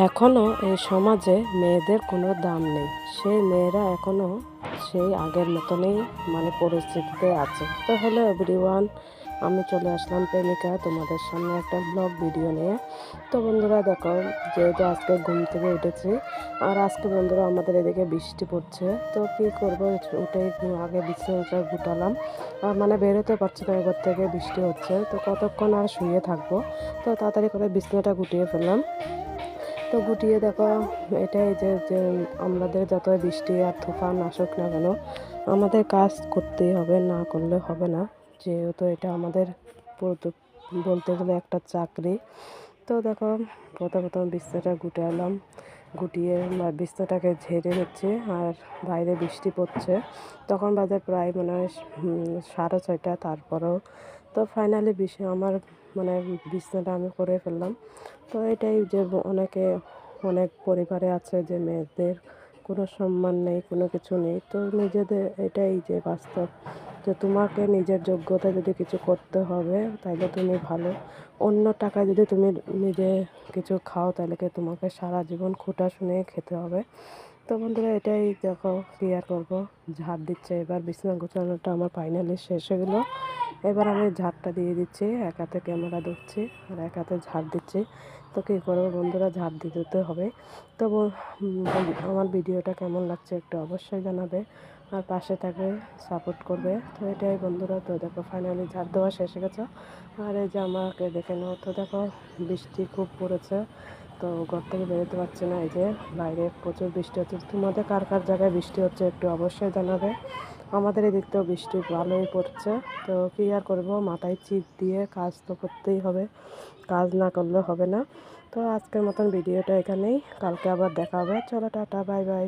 এখনও এই সমাজে মেয়েদের কোনো দাম নেই। সেই মেয়েরা এখনও সেই আগের মতনই পরিস্থিতিতে আছে। তো হ্যালো এভরিওয়ান, আমি চলে আসলাম প্রেমিকা তোমাদের সামনে একটা ব্লগ ভিডিও নিয়ে। তো বন্ধুরা দেখো, যেহেতু আজকে ঘুম থেকে উঠেছি আর আজকে বন্ধুরা আমাদের এদিকে বৃষ্টি পড়ছে, তো কী করবো, উঠেই আগে বিছানাটা গুটালাম। বেরোতে পারছি না, ঘর থেকে বৃষ্টি হচ্ছে, তো কতক্ষণ আর শুয়ে থাকবো। তো তাড়াতাড়ি করে বিছানাটা গুটিয়ে ফেললাম। তো গুটিয়ে দেখো, এটাই যে আমাদের যত বৃষ্টি আর তুফান আসুক না কেন, আমাদের কাজ করতেই হবে, না করলে হবে না। যেহেতু এটা আমাদের বলতে গেলে একটা চাকরি। তো দেখো, প্রথম বিছনাটা গুটালাম, গুটিয়ে বিছনাটাকে ঝেড়ে নিচ্ছি। আর বাইরে বৃষ্টি পড়ছে, তখন বাজে প্রায় 6:30। তারপরেও তো ফাইনালি আমার বিছনাটা আমি করে ফেললাম। তো এটাই যে অনেক পরিবারে আছে যে মেয়েদের কোনো সম্মান নেই, কোনো কিছু নেই। তো নিজেদের এটাই যে বাস্তব, যে তোমাকে নিজের যোগ্যতা যদি কিছু করতে হবে তাহলে তুমি ভালো। অন্য টাকায় যদি তুমি নিজে কিছু খাও তাহলে কি তোমাকে সারা জীবন খোঁটা শুনে খেতে হবে। তো বন্ধুরা এটাই দেখো, কী আর করবো, ঝাড় দিচ্ছে। এবার বিছানা গোছানোটা আমার ফাইনালি শেষ হয়ে গেলো। এবার আমি ঝাড়টা দিয়ে দিচ্ছি, এক হাতে ক্যামেরা ধরছি আর এক হাতে ঝাড় দিচ্ছি। তো কী করবো বন্ধুরা, ঝাড় দিতে হবে। তো আমার ভিডিওটা কেমন লাগছে একটু অবশ্যই জানাবে, আর পাশে থাকবে, সাপোর্ট করবে। তো এটাই বন্ধুরা, তো দেখো ফাইনালি ঝাড় দেওয়া শেষ হয়ে গেছে। আর এই যে আমাকে দেখে নাও, তো দেখো বৃষ্টি খুব পড়েছে, তো ঘর থেকে বেরোতে পারছি না। এই যে বাইরে প্রচুর বৃষ্টি হচ্ছে। তোমাদের কার কার জায়গায় বৃষ্টি হচ্ছে একটু অবশ্যই জানাবে। আমাদের এদিকতেও বৃষ্টি ভালোই পড়ছে। তো কী আর করবো, মাথায় চিপ দিয়ে কাজ তো করতেই হবে, কাজ না করলে হবে না। তো আজকের মতন ভিডিওটা এখানেই, কালকে আবার দেখা হবে। চলো টাটা, বাই বাই।